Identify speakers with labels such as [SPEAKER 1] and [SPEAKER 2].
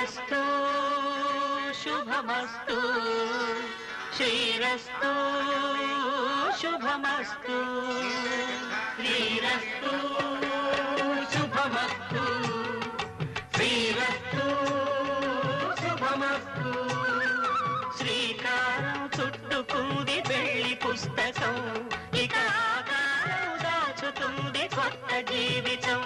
[SPEAKER 1] శ్రీరస్తు శుభమస్తు శ్రీరస్తు శుభమస్తు శ్రీరస్తు శుభమస్తు శ్రీరస్తు శుభమస్తు శ్రీకారం చుట్టుకుంది పెళ్లి పుస్తకం ఇక దాచుతుంది కొత్త జీవితం